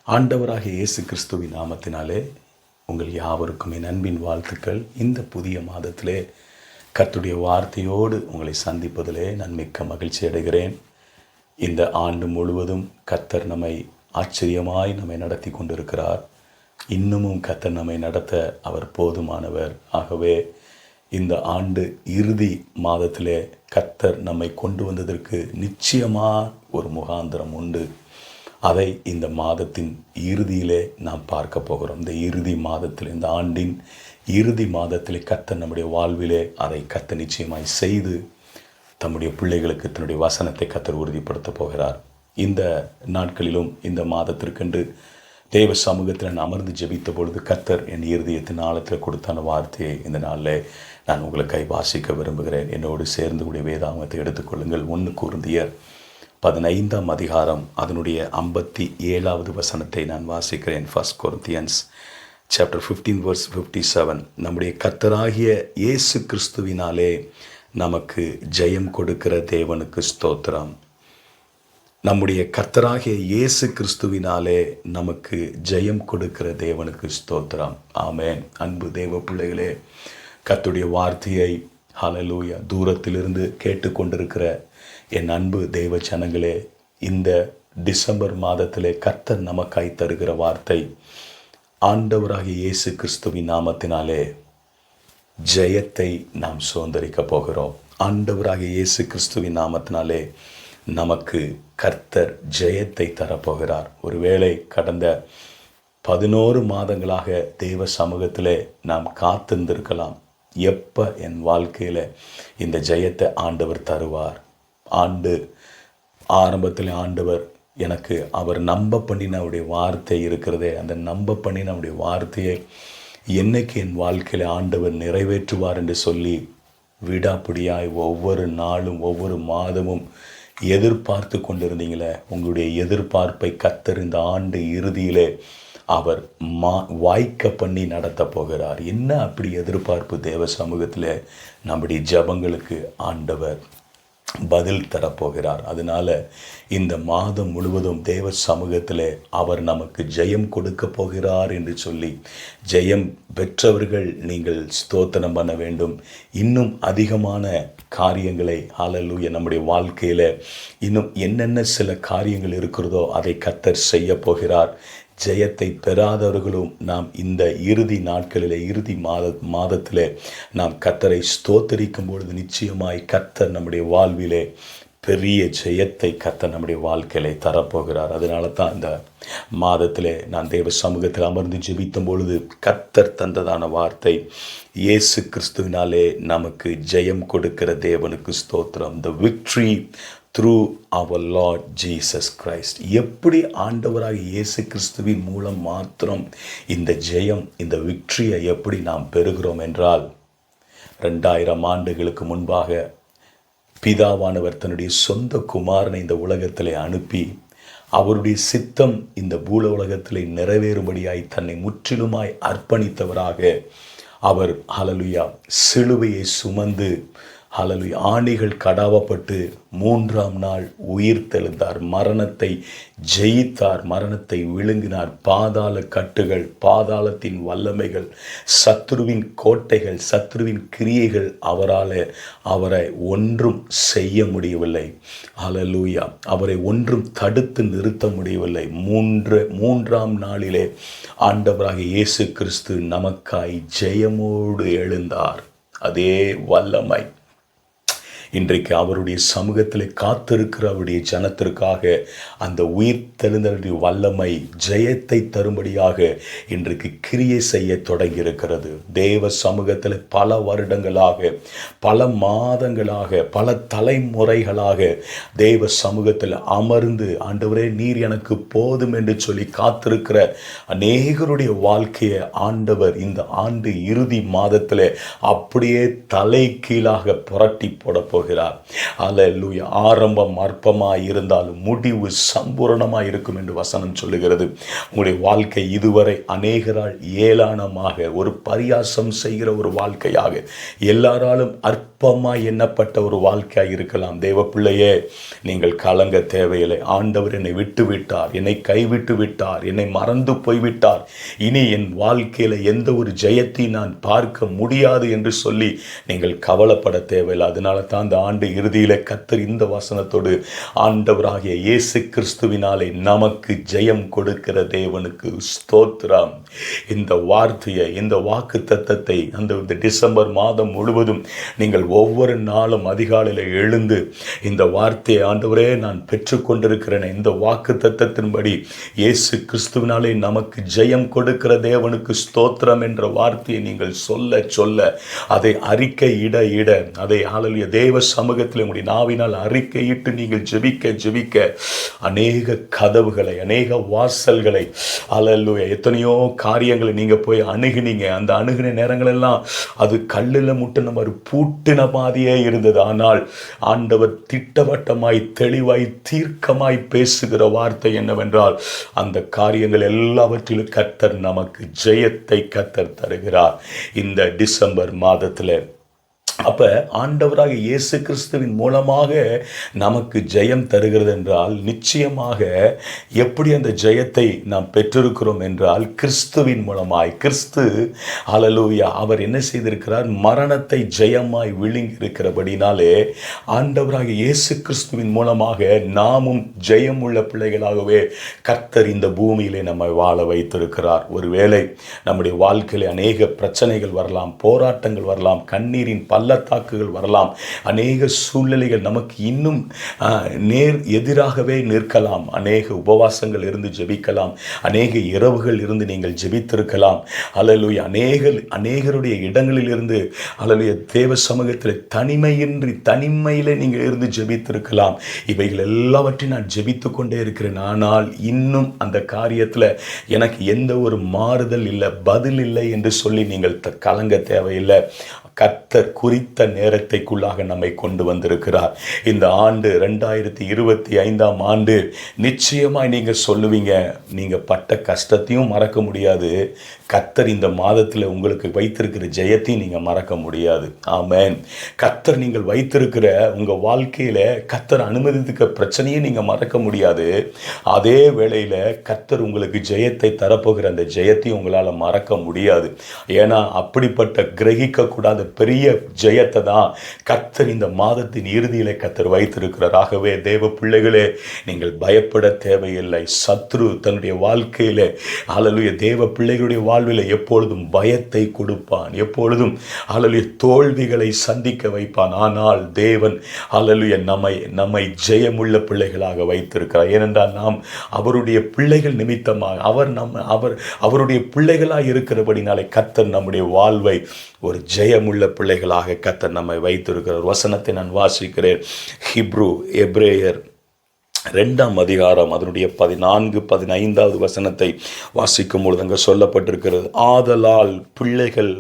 ஆண்டவராகிய இயேசு கிறிஸ்துவின் நாமத்தினாலே உங்கள் யாவருக்கும் என் அன்பின் வாழ்த்துக்கள். இந்த புதிய மாதத்திலே கர்த்தருடைய வார்த்தையோடு உங்களை சந்திப்பதிலே நான் மிக்க மகிழ்ச்சி அடைகிறேன். இந்த ஆண்டு முழுவதும் கர்த்தர் நம்மை ஆச்சரியமாய் நம்மை நடத்தி கொண்டிருக்கிறார். இன்னமும் கர்த்தர் நம்மை நடத்த அவர் போதுமானவர். ஆகவே இந்த ஆண்டு இறுதி மாதத்திலே கர்த்தர் நம்மை கொண்டு வந்ததற்கு நிச்சயமாக ஒரு முகாந்திரம் உண்டு. அதை இந்த மாதத்தின் இறுதியிலே நாம் பார்க்க போகிறோம். இந்த இறுதி மாதத்தில், இந்த ஆண்டின் இறுதி மாதத்திலே கர்த்தர் நம்முடைய வாழ்விலே அதை கர்த்தர் நிச்சயமாய் செய்து தம்முடைய பிள்ளைகளுக்கு தன்னுடைய வசனத்தை கர்த்தர் உறுதிப்படுத்த போகிறார். இந்த நாட்களிலும் இந்த மாதத்திற்கென்று தேவ சமூகத்தில் நான் அமர்ந்து ஜெபித்த பொழுது கர்த்தர் என் இருதயத்தின் ஆழத்தில் கொடுத்தான வார்த்தையை இந்த நாளில் நான் உங்களுக்காய் வாசிக்க விரும்புகிறேன். என்னோடு சேர்ந்து கூடிய வேதாகமத்தை எடுத்துக்கொள்ளுங்கள். 1 கொரிந்தியர் 15ஆம் அதிகாரம் அதனுடைய 57வது வசனத்தை நான் வாசிக்கிறேன். 1 Corinthians chapter 15 verse 57. நம்முடைய கர்த்தராகிய இயேசு கிறிஸ்துவினாலே நமக்கு ஜெயம் கொடுக்கிற தேவனுக்கு ஸ்தோத்திரம். நம்முடைய கர்த்தராகிய இயேசு கிறிஸ்துவினாலே நமக்கு ஜெயம் கொடுக்கிற தேவனுக்கு ஸ்தோத்திரம். ஆமென். அன்பு தேவ பிள்ளைகளே, கர்த்தருடைய வார்த்தையை ஹல்லேலூயா தூரத்திலிருந்து கேட்டுக்கொண்டிருக்கிற என் அன்பு தேவ ஜனங்களே, இந்த டிசம்பர் மாதத்திலே கர்த்தர் நமக்காய் தருகிற வார்த்தை, ஆண்டவராகிய இயேசு கிறிஸ்துவின் நாமத்தினாலே ஜெயத்தை நாம் சுதந்தரிக்க போகிறோம். ஆண்டவராகிய இயேசு கிறிஸ்துவின் நாமத்தினாலே நமக்கு கர்த்தர் ஜெயத்தை தரப்போகிறார். ஒருவேளை கடந்த 11 மாதங்களாக தேவ சமூகத்திலே நாம் காத்திருந்திருக்கலாம். எப்போ என் வாழ்க்கையில் இந்த ஜெயத்தை ஆண்டவர் தருவார்? ஆண்டு ஆரம்பத்தில் ஆண்டவர் எனக்கு அவர் நம்ப பண்ணின அவருடைய வார்த்தை இருக்கிறதே, அந்த நம்ப பண்ணின அவருடைய வார்த்தையை என்னைக்கு என் வாழ்க்கையில் ஆண்டவர் நிறைவேற்றுவார் என்று சொல்லி விடாப்பிடியாய் ஒவ்வொரு நாளும் ஒவ்வொரு மாதமும் எதிர்பார்த்து கொண்டிருந்தீங்களே, உங்களுடைய எதிர்பார்ப்பை கர்த்தர் இந்த ஆண்டு இறுதியிலே அவர் வாய்க்க பண்ணி நடத்த போகிறார். என்ன அப்படி எதிர்பார்ப்பு? தேவ சமூகத்தில் நம்முடைய ஜெபங்களுக்கு ஆண்டவர் பதில் தரப்போகிறார். அதனால இந்த மாதம் முழுவதும் தேவ சமூகத்தில் அவர் நமக்கு ஜெயம் கொடுக்க போகிறார் என்று சொல்லி ஜெயம் பெற்றவர்கள் நீங்கள் ஸ்தோத்திரம் பண்ண வேண்டும். இன்னும் அதிகமான காரியங்களை ஹல்லேலூயா நம்முடைய வாழ்க்கையில் இன்னும் என்னென்ன சில காரியங்கள் இருக்கிறதோ அதை கர்த்தர் செய்ய போகிறார். ஜெயத்தை பெறாதவர்களும் நாம் இந்த இறுதி நாட்களில் இறுதி மாதத்தில் நாம் கர்த்தரை ஸ்தோத்தரிக்கும் பொழுது நிச்சயமாய் கர்த்தர் நம்முடைய வாழ்விலே பெரிய ஜெயத்தை கர்த்தர் நம்முடைய வாழ்க்கையிலே தரப்போகிறார். அதனால தான் இந்த மாதத்தில் நான் தேவ சமூகத்தில் அமர்ந்து ஜெபித்த பொழுது கர்த்தர் தந்ததான வார்த்தை, இயேசு கிறிஸ்துவினாலே நமக்கு ஜெயம் கொடுக்கிற தேவனுக்கு ஸ்தோத்திரம். The victory through our Lord Jesus Christ. எப்படி ஆண்டவராக இயேசு கிறிஸ்துவின் மூலம் மாத்திரம் இந்த ஜெயம், இந்த விக்ட்ரியை எப்படி நாம் பெறுகிறோம் என்றால், 2000 ஆண்டுகளுக்கு முன்பாக பிதாவானவர் தன்னுடைய சொந்த குமாரனை இந்த உலகத்திலே அனுப்பி அவருடைய சித்தம் இந்த பூல உலகத்திலே நிறைவேறும்படியாய் தன்னை முற்றிலுமாய் அர்ப்பணித்தவராக அவர் ஹல்லேலூயா சிலுவையை சுமந்து ஹல்லேலூயா ஆணிகள் கடாவப்பட்டு 3ஆம் நாள் உயிர் தெழுந்தார். மரணத்தை ஜெயித்தார், மரணத்தை விழுங்கினார். பாதாள கட்டுகள், பாதாளத்தின் வல்லமைகள், சத்துருவின் கோட்டைகள், சத்துருவின் கிரியைகள் அவரை ஒன்றும் செய்ய முடியவில்லை. ஹல்லேலூயா அவரை ஒன்றும் தடுத்து நிறுத்த முடியவில்லை. 3ஆம் நாளிலே ஆண்டவராகிய இயேசு கிறிஸ்து நமக்காய் ஜெயமோடு எழுந்தார். அதே வல்லமை இன்றைக்கு அவருடைய சமூகத்தில் காத்திருக்கிற அவருடைய ஜனத்திற்காக அந்த உயிர் தெழுந்தவருடைய வல்லமை ஜெயத்தை தரும்படியாக இன்றைக்கு கிரியை செய்ய தொடங்கியிருக்கிறது. தேவ சமூகத்தில் பல வருடங்களாக, பல மாதங்களாக, பல தலைமுறைகளாக தேவ சமூகத்தில் அமர்ந்து ஆண்டவரே நீர் எனக்கு போதும் என்று சொல்லி காத்திருக்கிற அநேகருடைய வாழ்க்கையை ஆண்டவர் இந்த ஆண்டு இறுதி மாதத்தில் அப்படியே தலை கீழாக புரட்டி போட போகிறார். அல்லேலூயா. ஆரம்பம் அற்பமாய் இருந்தாலும் முடிவு சம்பூரணமாய் இருக்கும் என்று வசனம் சொல்லுகிறது. உங்களுடைய வாழ்க்கை இதுவரை அநேகரால் ஏளனமாக ஒரு பரியாசம் செய்கிற ஒரு வாழ்க்கையாக, எல்லாராலும் அற்பமாய் எண்ணப்பட்ட ஒரு வாழ்க்கையாக இருக்கலாம். தேவ பிள்ளையே, நீங்கள் கலங்க தேவையில்லை. ஆண்டவர் என்னை விட்டு விட்டார், என்னை கைவிட்டு விட்டார், என்னை மறந்து போய்விட்டார், இனி என் வாழ்க்கையில் எந்த ஒரு ஜெயத்தை நான் பார்க்க முடியாது என்று சொல்லி நீங்கள் கவலைப்பட தேவையில்லை. அதனால தான் இந்த ஆண்டு இறுதியில் கர்த்தர் இந்த வசனத்தோடு, ஆண்டவராகிய இயேசு கிறிஸ்துவினாலே நமக்கு ஜெயம் கொடுக்கிற தேவனுக்கு ஸ்தோத்திரம். இந்த வார்த்தையை, இந்த வாக்கு தத்தத்தை அந்த டிசம்பர் மாதம் முழுவதும் நீங்கள் ஒவ்வொரு நாளும் அதிகாலையில் எழுந்து இந்த வார்த்தையை, ஆண்டவரே நான் பெற்றுக்கொண்டிருக்கிறேன், இந்த வாக்கு தத்தத்தின்படி இயேசு கிறிஸ்துவினாலே நமக்கு ஜெயம் கொடுக்கிற தேவனுக்கு ஸ்தோத்திரம் என்ற வார்த்தையை நீங்கள் சொல்ல சொல்ல, அதை அறிக்கை இட இட, அதை ஹல்லேலூயா தேவ சமூகத்தில் உங்களுடைய நாவினால் அறிக்கையிட்டு நீங்கள் ஜெபிக்க ஜெபிக்க அநேக கதவுகளை, அநேக வாசல்களை, ஹல்லேலூயா எத்தனையோ காரியங்களை நீங்கள் போய் அணுகினீங்க. அந்த அணுகின நேரங்கள் எல்லாம் அது கல்லில் முட்டின மாதிரி பூட்டின மாதிரியே இருந்தது. ஆனால் ஆண்டவர் திட்டவட்டமாய், தெளிவாய், தீர்க்கமாய் பேசுகிற வார்த்தை என்னவென்றால், அந்த காரியங்கள் எல்லாவற்றிலும் கர்த்தர் நமக்கு ஜெயத்தை கர்த்தர் தருகிறார் இந்த டிசம்பர் மாதத்தில். அப்போ ஆண்டவராக இயேசு கிறிஸ்துவின் மூலமாக நமக்கு ஜெயம் தருகிறது என்றால், நிச்சயமாக எப்படி அந்த ஜெயத்தை நாம் பெற்றிருக்கிறோம் என்றால், கிறிஸ்துவின் மூலமாய். கிறிஸ்து ஹல்லேலூயா அவர் என்ன செய்திருக்கிறார்? மரணத்தை ஜெயமாய் விழுங்கி இருக்கிறபடினாலே ஆண்டவராக இயேசு கிறிஸ்துவின் மூலமாக நாமும் ஜெயம் உள்ள பிள்ளைகளாகவே கர்த்தர் இந்த பூமியிலே நம்மை வாழ வைத்திருக்கிறார். ஒருவேளை நம்முடைய வாழ்க்கையில் அநேக பிரச்சனைகள் வரலாம், போராட்டங்கள் வரலாம், கண்ணீரின் பள்ளத்தாக்குகள் வரலாம், அநேக சூழ்நிலைகள் நமக்கு இன்னும் நேர் எதிராகவே நிற்கலாம். அநேக உபவாசங்கள் இருந்து ஜெபிக்கலாம், அநேக இரவுகள் இருந்து நீங்கள் ஜெபித்திருக்கலாம். ஹல்லேலூயா அநேகருடைய இடங்களில் இருந்து ஹல்லேலூயா தேவ சமூகத்தில் தனிமையிலே நீங்கள் இருந்து ஜெபித்திருக்கலாம். இவைகள் எல்லாவற்றையும் நான் ஜெபித்து கொண்டே இருக்கிறேன், ஆனால் இன்னும் அந்த காரியத்தில் எனக்கு எந்த ஒரு மாறுதல் இல்லை, பதில் இல்லை என்று சொல்லி நீங்கள் கலங்க தேவையில்லை. கர்த்தர் குறித்த நேரத்தைக்குள்ளாக நம்மை கொண்டு வந்திருக்கிறார். இந்த ஆண்டு 2025 ஆண்டு நிச்சயமாய் நீங்கள் சொல்லுவீங்க, நீங்கள் பட்ட கஷ்டத்தையும் மறக்க முடியாது, கர்த்தர் இந்த மாதத்தில் உங்களுக்கு வைத்திருக்கிற ஜெயத்தையும் நீங்கள் மறக்க முடியாது. ஆமென். கர்த்தர் நீங்கள் வைத்திருக்கிற உங்கள் வாழ்க்கையில் கர்த்தர் அனுமதித்துக்க பிரச்சனையும் நீங்கள் மறக்க முடியாது. அதே வேளையில் கர்த்தர் உங்களுக்கு ஜெயத்தை தரப்போகிற அந்த ஜெயத்தையும் உங்களால் மறக்க முடியாது. ஏன்னா அப்படிப்பட்ட கிரகிக்கக்கூடாத பெரிய ஜெயத்தை தான் கர்த்தர் இந்த மாதத்தின் இறுதியில் கர்த்தர் வைத்திருக்கிறார். ஆகவே தேவ பிள்ளைகளே, நீங்கள் பயப்பட தேவையில்லை. சத்ரு தன்னுடைய வாழ்க்கையில் ஹல்லேலூயா தேவ பிள்ளைகளுடைய வாழ்வில் எப்பொழுதும் பயத்தை கொடுப்பான், எப்பொழுதும் ஹல்லேலூயா தோல்விகளை சந்திக்க வைப்பான். ஆனால் தேவன் ஹல்லேலூயா நம்மை ஜெயமுள்ள பிள்ளைகளாக வைத்திருக்கிறார். ஏனென்றால் நாம் அவருடைய பிள்ளைகள் நிமித்தமாக அவருடைய பிள்ளைகளாக இருக்கிறபடினாலே கர்த்தர் நம்முடைய வாழ்வை ஒரு ஜெயமுள்ள பிள்ளைகளாக கர்த்தர் நம்மை வைத்திருக்கிறார். வசனத்தை நான் வாசிக்கிறேன். எபிரேயர் 2ஆம் அதிகாரம் அதனுடைய 14-15 வசனத்தை வாசிக்கும் பொழுது அங்கே சொல்லப்பட்டிருக்கிறது. ஆதலால் பிள்ளைகள்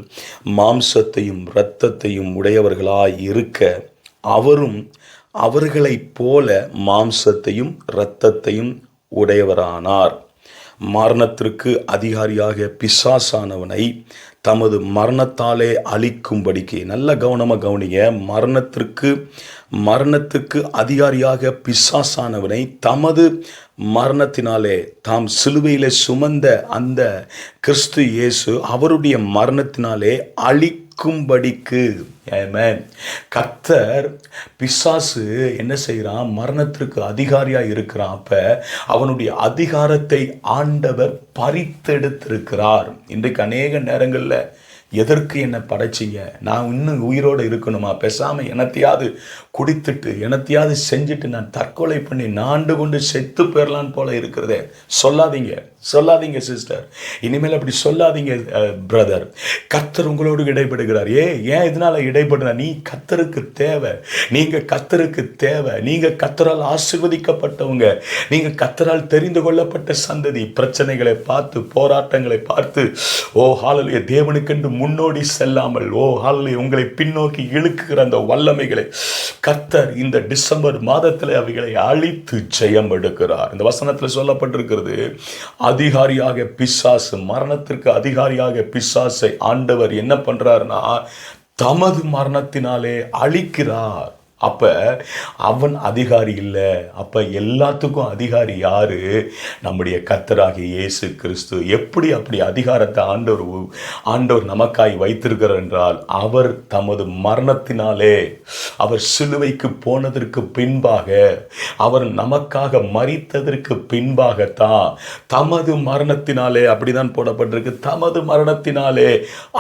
மாம்சத்தையும் இரத்தத்தையும் உடையவர்களாய் இருக்க அவரும் அவர்களைப் போல மாம்சத்தையும் இரத்தத்தையும் உடையவரானார். மரணத்திற்கு அதிகாரியாக பிசாசானவனை தமது மரணத்தாலே அழிக்கும்படிக்கு, நல்ல கவனமாக கவனிங்க, மரணத்துக்கு அதிகாரியாக பிசாசானவனை தமது மரணத்தினாலே தாம் சிலுவையிலே சுமந்த அந்த கிறிஸ்து இயேசு அவருடைய மரணத்தினாலே அழிக்கும்படிக்கு. ஆமென். கர்த்தர் பிசாசு என்ன செய்கிறான்? மரணத்திற்கு அதிகாரியாக இருக்கிறான். அப்ப அவனுடைய அதிகாரத்தை ஆண்டவர் பறித்தெடுத்திருக்கிறார். இன்றைக்கு அநேக நேரங்களில் எதற்கு என்னை படைச்சிங்க, நான் இன்னும் உயிரோடு இருக்கணுமா, பேசாமல் என்னத்தையாவது குடித்துட்டு என்னத்தையாவது செஞ்சுட்டு நான் தற்கொலை பண்ணி நாண்டு கொண்டு செத்து போயிடலான்னு போல இருக்கிறதே. சொல்லாதீங்க சிஸ்டர், இனிமேல் அப்படி சொல்லாதீங்க பிரதர். கர்த்தர் உங்களோடு இடைப்படுகிறார். ஏன் இதனால இடைப்படுறார்? நீ கர்த்தருக்கு தேவை, நீங்கள் கர்த்தருக்கு தேவை, நீங்கள் கர்த்தரால் ஆசீர்வதிக்கப்பட்டவங்க, நீங்கள் கர்த்தரால் தெரிந்து கொள்ளப்பட்ட சந்ததி. பிரச்சனைகளை பார்த்து, போராட்டங்களை பார்த்து, ஓ ஹல்லேலூயா தேவனுக்கென்று முன்னோடி செல்லாமல் ஹல்லேலூயா உங்களை பின்னோக்கி இழுக்குகிற அந்த வல்லமைகளை கர்த்தர் இந்த டிசம்பர் மாதத்தில் அவைகளை அழித்து ஜெயம் எடுக்கிறார். இந்த வசனத்தில் சொல்லப்பட்டிருக்கிறது, அதிகாரியாக பிசாசு, மரணத்திற்கு அதிகாரியாக பிசாசை ஆண்டவர் என்ன பண்றாருன்னா தமது மரணத்தினாலே அழிக்கிறார். அப்ப அவன் அதிகாரி இல்லை. அப்ப எல்லாத்துக்கும் அதிகாரி யாரு? நம்முடைய கர்த்தராகிய இயேசு கிறிஸ்து. எப்படி அப்படி அதிகாரத்தை ஆண்டவர் நமக்காய் வைத்திருக்கிறார் என்றால், அவர் தமது மரணத்தினாலே, அவர் சிலுவைக்கு போனதற்கு பின்பாக, அவர் நமக்காக மரித்ததற்கு பின்பாகத்தான் தமது மரணத்தினாலே, அப்படிதான் போடப்பட்டிருக்கு, தமது மரணத்தினாலே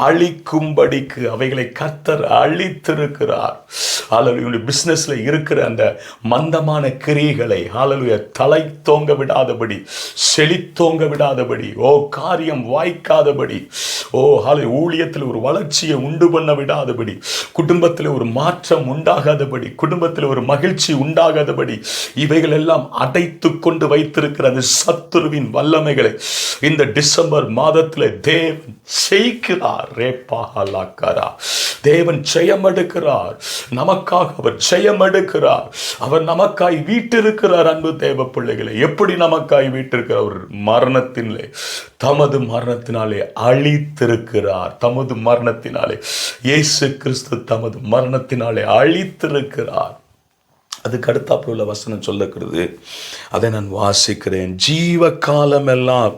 அழிக்கும்படிக்கு அவைகளை கர்த்தர் அழித்திருக்கிறார். ஹல்லேலூயா. பிசினஸ்ல இருக்கிற அந்த மந்தமான கிரியைகளை ஹல்லேலூயா தலை தோங்க விடாதபடி, செழித்தோங்க விடாதபடி, காரியம் வாய்க்காதபடி, ஹல்லேலூயா ஊழியத்தில் ஒரு வளர்ச்சியை உண்டு பண்ண விடாதபடி, குடும்பத்தில் ஒரு மாற்றம் உண்டாகாதபடி, குடும்பத்தில் ஒரு மகிழ்ச்சி உண்டாகாதபடி, இவைகள் எல்லாம் அடைத்து கொண்டு வைத்திருக்கிற அந்த சத்துருவின் வல்லமைகளை இந்த டிசம்பர் மாதத்தில் தேவன் செய்கிறார். தேவன் ஜெயம் எடுக்கிறார். நமக்காக அவர் ஜெயம் எடுக்கிறார். அவர் நமக்காய் வீட்டிருக்கிறார். அன்பு தேவ பிள்ளைகளை, எப்படி நமக்காய் வீட்டிருக்கிறார்? அவர் மரணத்திலே, தமது மரணத்தினாலே அழித்திருக்கிறார். தமது மரணத்தினாலே, இயேசு கிறிஸ்து தமது மரணத்தினாலே அழித்திருக்கிறார். அதுக்கு அடுத்தாப்புல உள்ள வசனம் சொல்லுகிறது, அதை நான் வாசிக்கிறேன். ஜீவ காலமெல்லாம்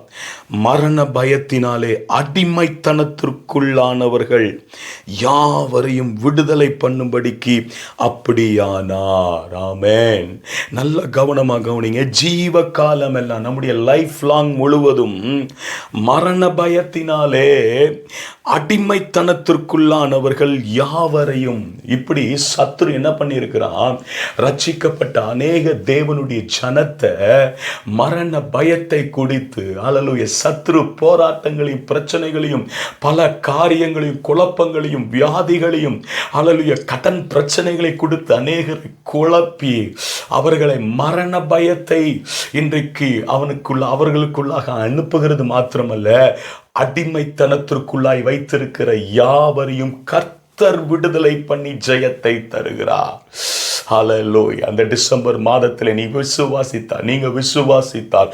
மரண பயத்தினாலே அடிமைத்தனத்திற்குள்ளானவர்கள் யாவரையும் விடுதலை பண்ணும்படிக்கு அப்படியானார். ஆமென். நல்ல கவனமாக கவனிங்க. ஜீவ காலமெல்லாம், நம்முடைய லைஃப் லாங் முழுவதும் மரண பயத்தினாலே அடிமைத்தனத்திற்குள்ளானவர்கள் யாவரையும், இப்படி சத்துரு என்ன பண்ணியிருக்கிறான்? ரட்சிக்கப்பட்ட அநேக தேவனுடைய ஜனத்தை மரண பயத்தை குடித்து, ஹல்லேலூயா, சத்துரு போராட்டங்களையும் பிரச்சனைகளையும் பல காரியங்களையும் குழப்பங்களையும் வியாதிகளையும், ஹல்லேலூயா, கடன் பிரச்சனைகளை கொடுத்து அநேகரை குழப்பி அவர்களை மரண பயத்தை இன்றைக்கு அவர்களுக்குள்ளாக அனுப்புகிறது மாத்திரமல்ல, அடிமைத்தனத்திற்குள்ளாய் வைத்திருக்கிற யாவரையும் கர்த்தர் விடுதலை பண்ணி ஜெயத்தை தருகிறார். ஹல்லேலூயா. அந்த டிசம்பர் மாதத்தில் நீங்க விசுவாசித்தால்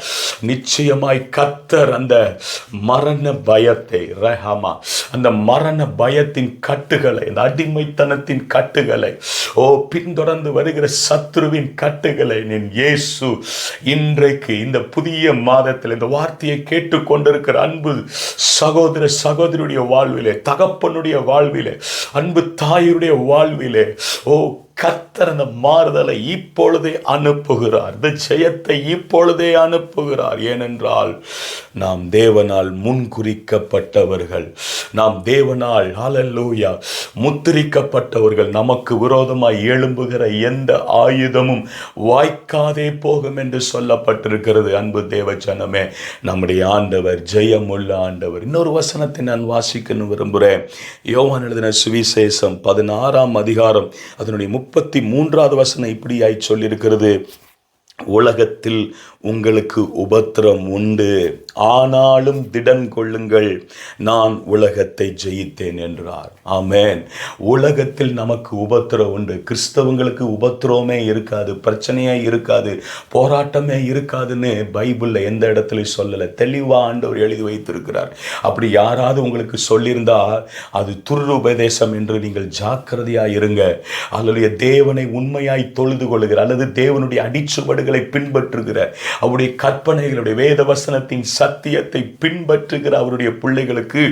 நிச்சயமாய் கர்த்தர் அந்த மரண பயத்தை, அந்த மரண பயத்தின் கட்டுகளை, அந்த அடிமைத்தனத்தின் கட்டுகளை, பின்தொடர்ந்து வருகிற சத்துருவின் கட்டுகளை இயேசு இன்றைக்கு இந்த புதிய மாதத்தில் இந்த வார்த்தையை கேட்டுக்கொண்டிருக்கிற அன்பு சகோதர சகோதரியுடைய வாழ்விலே, தகப்பனுடைய வாழ்விலே, அன்பு தாயுடைய வாழ்விலே, கர்த்தர் அந்த மாறுதலை இப்பொழுதே அனுப்புகிறார். இந்த ஜெயத்தை இப்பொழுதே அனுப்புகிறார். ஏனென்றால் நாம் தேவனால் முன்குறிக்கப்பட்டவர்கள், நாம் தேவனால் ஹல்லேலூயா முத்திரிக்கப்பட்டவர்கள். நமக்கு விரோதமாய் எழும்புகிற எந்த ஆயுதமும் வாய்க்காதே போகும் என்று சொல்லப்பட்டிருக்கிறது. அன்பு தேவ ஜனமே, நம்முடைய ஆண்டவர் ஜெயமுள்ள ஆண்டவர். இன்னொரு வசனத்தை நான் வாசிக்கணும் விரும்புகிறேன். யோவான் எழுதின சுவிசேஷம் 16ஆம் அதிகாரம் அதனுடைய 33வது வசனம் இப்படியாய் சொல்லியிருக்கிறது, உலகத்தில் உங்களுக்கு உபத்திரம் உண்டு, ஆனாலும் திடன் கொள்ளுங்கள், நான் உலகத்தை ஜெயித்தேன் என்றார். ஆமென். உலகத்தில் நமக்கு உபத்திரம் உண்டு. கிறிஸ்தவங்களுக்கு உபத்திரமே இருக்காது, பிரச்சனையே இருக்காது, போராட்டமே இருக்காதுன்னு பைபிளில் எந்த இடத்துல சொல்லலை. தெளிவா ஆண்டவர் எழுதி வைத்திருக்கிறார். அப்படி யாராவது உங்களுக்கு சொல்லியிருந்தா அது துருபதேசம் என்று நீங்கள் ஜாக்கிரதையாக இருங்க. அல்லது தேவனை உண்மையாய் தொழுது கொள்ளுகிற, அல்லது தேவனுடைய அடிச்சுவடுகளை பின்பற்றுகிற, அவருடைய கற்பனைகளுடைய வேத வசனத்தின் சத்தியத்தை பின்பற்றுகிற அவருடைய பிள்ளைகளுக்கு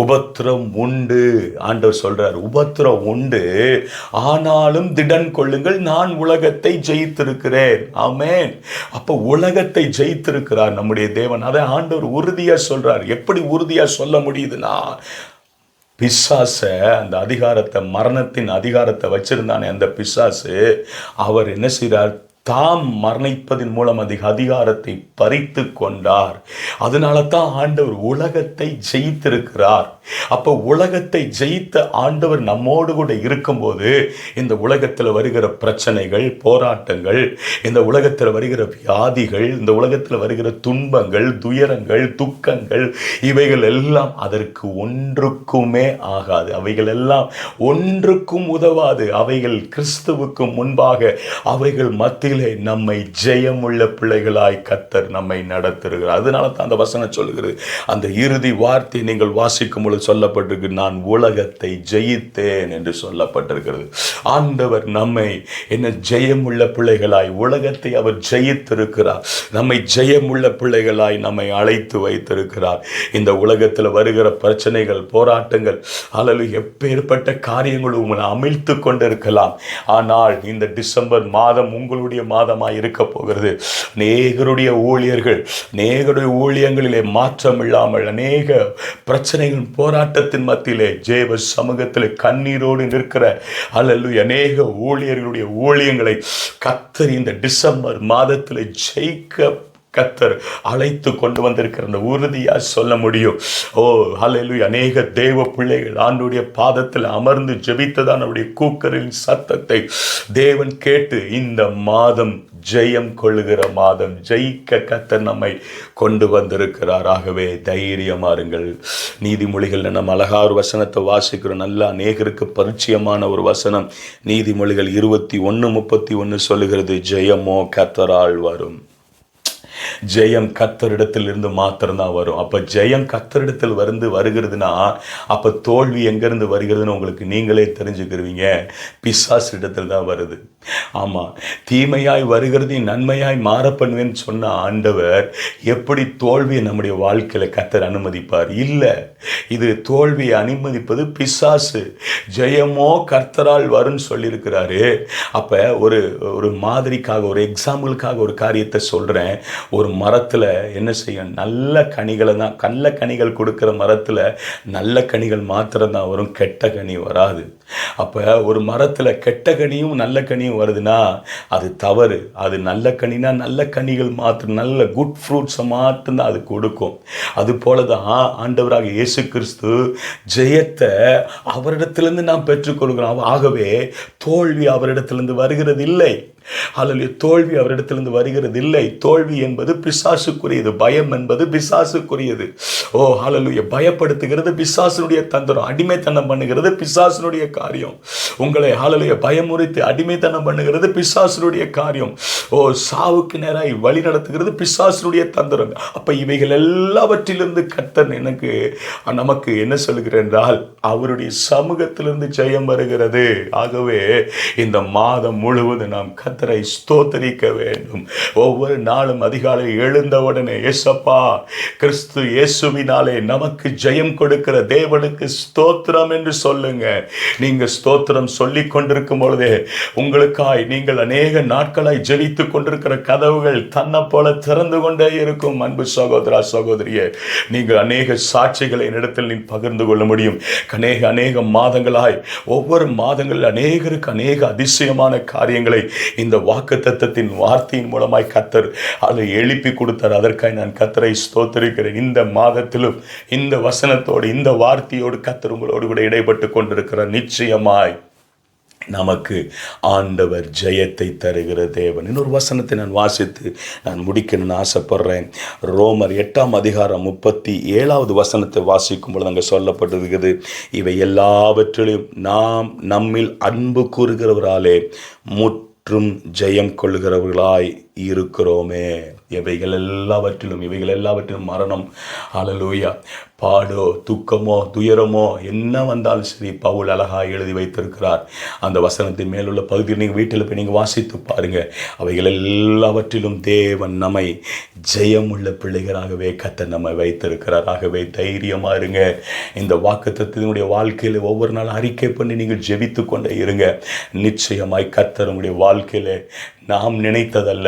உபத்திரம் உண்டு. ஆண்டவர் சொல்றார், உபத்திரம் உண்டு, ஆனாலும் திடன் கொள்ளுங்கள், நான் உலகத்தை ஜெயித்திருக்கிறேன். ஆமென். அப்ப உலகத்தை ஜெயித்திருக்கிறார் நம்முடைய தேவன். அதை ஆண்டவர் உறுதியா சொல்றார். எப்படி உறுதியா சொல்ல முடியுதுன்னா, பிசாச அந்த அதிகாரத்தை, மரணத்தின் அதிகாரத்தை வச்சிருந்தானே அந்த பிசாசு, அவர் என்ன செய்றார்? தாம் மரணிப்பதன் மூலம் அதிகாரத்தை பறித்து கொண்டார். அதனால தான் ஆண்டவர் உலகத்தை ஜெயித்திருக்கிறார். அப்போ உலகத்தை ஜெயித்த ஆண்டவர் நம்மோடு கூட இருக்கும்போது இந்த உலகத்தில் வருகிற பிரச்சனைகள், போராட்டங்கள், இந்த உலகத்தில் வருகிற வியாதிகள், இந்த உலகத்தில் வருகிற துன்பங்கள், துயரங்கள், துக்கங்கள், இவைகள் எல்லாம் அதற்கு ஒன்றுக்குமே ஆகாது. அவைகள் எல்லாம் ஒன்றுக்கும் உதவாது. அவைகள் கிறிஸ்துவுக்கு முன்பாக அவைகள் மத்தியிலே நம்மை ஜெயமுள்ள பிள்ளைகளாய் கர்த்தர் நம்மை நடத்துகிறார். அதனால தான் அந்த வசனம் சொல்லுகிறது, அந்த இறுதி வார்த்தை நீங்கள் வாசிக்கும் பொழுது சொல்லப்பட்டிருக்கு, நான் உலகத்தை ஜெயித்தேன் என்று சொல்லப்பட்டிருக்கிறது. ஆண்டவர் நம்மை என்ன ஜெயமுள்ள பிள்ளைகளாய், உலகத்தை அவர் ஜெயித்திருக்கிறார். நம்மை ஜெயமுள்ள பிள்ளைகளாய் நம்மை அழைத்து வைத்திருக்கிறார். இந்த உலகத்தில் வருகிற பிரச்சனைகள், போராட்டங்கள், அல்லது எப்பேற்பட்ட காரியங்களும் உங்களை அமிழ்த்து கொண்டிருக்கலாம். ஆனால் இந்த டிசம்பர் மாதம் உங்களுடைய மாதமாய் இருக்க போகிறது. அநேகருடைய ஊழியர்கள், அநேகருடைய ஊழியங்களிலே மாற்றம் இல்லாமல், அநேக பிரச்சனைகள், போராட்டத்தின் மத்தியிலே தேவ சமூகத்தில் கண்ணீரோடு நிற்கிற அல்லேலூயா அநேக ஊழியர்களுடைய ஊழியங்களை கர்த்தர் இந்த டிசம்பர் மாதத்தில் ஜெயிக்க கர்த்தர் அழைத்து கொண்டு வந்திருக்கிற அந்த உறுதியா சொல்ல முடியும். ஓ ஹல்லேலூயா, அநேக தேவ பிள்ளைகள் ஆண்டவருடைய பாதத்தில் அமர்ந்து ஜெபித்ததான் அவருடைய கூக்குரலின் சத்தத்தை தேவன் கேட்டு இந்த மாதம் ஜெயம் கொள்ளுகிற மாதம், ஜெயிக்க கர்த்தர் நம்மை கொண்டு வந்திருக்கிறார். ஆகவே தைரியமாருங்கள். நீதிமொழிகள் நம்ம அழகா ஒரு வசனத்தை வாசிக்கிறோம். நல்லா அநேகருக்கு பரிச்சயமான ஒரு வசனம். நீதிமொழிகள் 21:31 சொல்லுகிறது, ஜெயமோ கர்த்தரால் வரும். ஜெயம் கர்த்தரிடத்தில் இருந்து மாத்திரம்தான் வரும். அப்ப ஜெயம் கர்த்தரிடத்தில் வருகிறதுனா அப்ப தோல்வி எங்கிருந்து வருகிறதுன்னு உங்களுக்கு நீங்களே தெரிஞ்சுக்கிறீங்க. பிசாசு இடத்தில் தான் வருது. ஆமா, தீமையாய் வருகிறது நன்மையாய் மாற பண்ணுவேன்னு சொன்ன ஆண்டவர் எப்படி தோல்வியை நம்முடைய வாழ்க்கையில கர்த்தர் அனுமதிப்பார்? இல்ல, இது தோல்வியை அனுமதிப்பது பிசாசு. ஜெயமோ கர்த்தரால் வரும்னு சொல்லியிருக்கிறாரு. அப்ப ஒரு மாதிரிக்காக, ஒரு எக்ஸாம்பிளுக்காக ஒரு காரியத்தை சொல்றேன். ஒரு மரத்துல என்ன செய்யும்? நல்ல கனிகளை தான், நல்ல கனிகள் கொடுக்கிற மரத்துல நல்ல கனிகள் மாத்திரம் தான் வரும், கெட்ட கனி வராது. அப்ப ஒரு மரத்துல கெட்ட கனியும் நல்ல கனியும் வருதுன்னா அது தவறு. அது நல்ல கனினா நல்ல கனிகள் மாத்திரம், நல்ல குட் ஃப்ரூட்ஸை மாத்திரம்தான் அது கொடுக்கும். அது போலதான் ஆண்டவராக இயேசு கிறிஸ்து ஜெயத்தை அவரிடத்திலிருந்து நாம் பெற்றுக்கொள்கிறோம். ஆகவே தோல்வி அவரிடத்திலிருந்து வருகிறது இல்லை. அல்லது தோல்வி அவரிடத்திலிருந்து வருகிறது இல்லை. தோல்வி என்பது பிசாசுக்குரியது, பயம் என்பது பிசாசுக்குரியது. ஓ ஹல்லேலூயா, பயப்படுத்துகிறது பிசாசுனுடைய தந்திரம், அடிமைத்தனம் பண்ணுகிறது பிசாசுனுடைய காரியம். உங்களை ஹல்லேலூயா பயமுறுத்தி அடிமைத்தனம் பண்ணுகிறது பிசாசுனுடைய காரியம். ஓ சாவுக்கு நேராய் வழி நடத்துகிறது பிசாசுனுடைய தந்திரம். அப்ப இவைகள் எல்லாவற்றிலிருந்து கர்த்தர் நமக்கு என்ன சொல்லுகிறார் என்றால், அவருடைய சமூகத்திலிருந்து ஜெயம் வருகிறது. ஆகவே இந்த மாதம் முழுவதும் நாம் கர்த்தரை ஸ்தோத்தரிக்க வேண்டும். ஒவ்வொரு நாளும் அதிகாலை எழுந்தவுடனே ஏசப்பா கிறிஸ்து இயேசுவினாலே நமக்கு ஜெயம் கொடுக்கிற தேவனுக்கு ஸ்தோத்திரம் என்று சொல்லுங்க. நீங்க ஸ்தோத்திரம் சொல்லிக் கொண்டிருக்கும் பொழுதே உங்களுக்காய் நீங்கள் அநேக நாட்களாய் ஜெபித்துக் கொண்டிருக்கிற கதவுகள் தன்னை போல திறந்து கொண்டே இருக்கும். அன்பு சகோதரா, சகோதரியே, நீங்கள் அநேக சாட்சிகளை என்னிடத்தில் நீ பகிர்ந்து கொள்ள முடியும். அநேக மாதங்களாய், ஒவ்வொரு மாதங்களில் அநேகருக்கு அநேக அதிசயமான காரியங்களை இந்த வாக்குத்தத்தத்தின் வார்த்தையின் மூலமாய் கர்த்தர் அதை எழுப்பி கொடுத்தார். அதற்காக நான் கர்த்தரை ஸ்தோத்திரிக்கிறேன். இந்த மாதத்திலும் இந்த வசனத்தோடு, இந்த வார்த்தையோடு கர்த்தர் உங்களோடு கூட இடைப்பட்டு கொண்டிருக்கிறார். நிச்சயமாய் நமக்கு ஆண்டவர் ஜெயத்தை தருகிற தேவன். இன்னொரு வசனத்தை நான் வாசித்து நான் முடிக்கணும்னு ஆசைப்படுறேன். ரோமர் 8:37 வசனத்தை வாசிக்கும் பொழுது அங்கே சொல்லப்பட்டிருக்கிறது, இவை எல்லாவற்றிலும் நாம் நம்மில் அன்பு கூறுகிறவராலே முற்றும் ஜெயம் கொள்ளுகிறவர்களாய் இருக்கிறோமே. இவைகள் எல்லாவற்றிலும் மரணம், ஹல்லேலூயா, பாடோ, துக்கமோ, துயரமோ என்ன வந்தாலும் சரி, பவுல் அழகாக எழுதி வைத்திருக்கிறார். அந்த வசனத்தின் மேலுள்ள பகுதியில் நீங்கள் வீட்டில் போய் நீங்கள் வாசித்து பாருங்க. அவைகள் எல்லாவற்றிலும் தேவன் நம்மை ஜெயமுள்ள பிள்ளைகளாகவே கர்த்தர் நம்மை வைத்திருக்கிறார். ஆகவே தைரியமாக இருங்க. இந்த வாக்குத்தத்தத்தினுடைய வாழ்க்கையில் ஒவ்வொரு நாள் அறிக்கை பண்ணி நீங்கள் ஜெபித்து கொண்டே இருங்க. நிச்சயமாய் கர்த்தர் உங்களுடைய வாழ்க்கையில் நாம் நினைத்ததல்ல,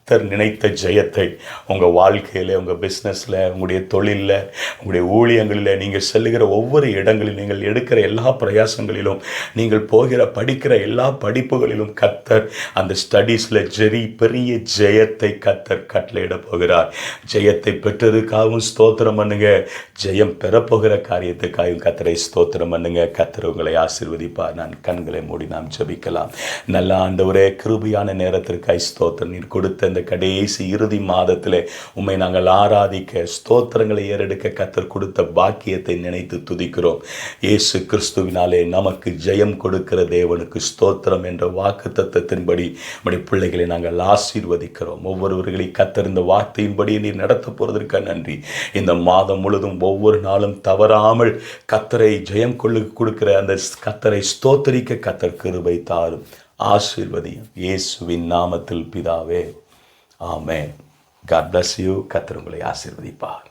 கர்த்தர் நினைத்த ஜெயத்தை உங்கள் வாழ்க்கையில், உங்கள் பிஸ்னஸில், உங்களுடைய தொழிலில், உங்களுடைய ஊழியங்களில், நீங்கள் செல்லுகிற ஒவ்வொரு இடங்களிலும், நீங்கள் எடுக்கிற எல்லா பிரயாசங்களிலும், நீங்கள் போகிற படிக்கிற எல்லா படிப்புகளிலும் கர்த்தர் அந்த ஸ்டடீஸில் பெரிய ஜெயத்தை கர்த்தர் கட்டளையிட போகிறார். ஜெயத்தை பெற்றதுக்காகவும் ஸ்தோத்திரம் பண்ணுங்க. ஜெயம் பெறப்போகிற காரியத்துக்காகவும் கர்த்தரை ஸ்தோத்திரம் பண்ணுங்க. கர்த்தர் உங்களை ஆசீர்வதிப்பார். நான் கண்களை மூடி நாம் ஜெபிக்கலாம். நல்ல ஆண்டவரே, கிருபையான நேரத்திற்காய் ஸ்தோத்திரம். நீர் கொடுத்த இந்த கடைசி இறுதி மாதத்திலே உம்மை நாங்கள் ஆராதிக்க, ஸ்தோத்திரங்களை ஏறெடுக்க கர்த்தர் கொடுத்த பாக்கியத்தை நினைத்து துதிக்கிறோம். இயேசு கிறிஸ்துவினாலே நமக்கு ஜெயம் கொடுக்கிற தேவனுக்கு ஸ்தோத்திரம் என்ற வாக்கு தத்தத்தின்படி நம்முடைய பிள்ளைகளை நாங்கள் ஆசீர்வதிக்கிறோம். ஒவ்வொருவர்களை கர்த்தர் இந்த வார்த்தையின்படி நீர் நடத்த போவதற்கு நன்றி. இந்த மாதம் முழுதும் ஒவ்வொரு நாளும் தவறாமல் கர்த்தரை ஜெயம் கொடுக்கிற அந்த கர்த்தரை ஸ்தோத்தரிக்க கர்த்தர் கிருபை தாரும். ஆசீர்வதியும் இயேசுவின் நாமத்தில் பிதாவே, ஆமென். God bless you. கர்த்தர் உங்களை ஆசீர்வதிப்பார்.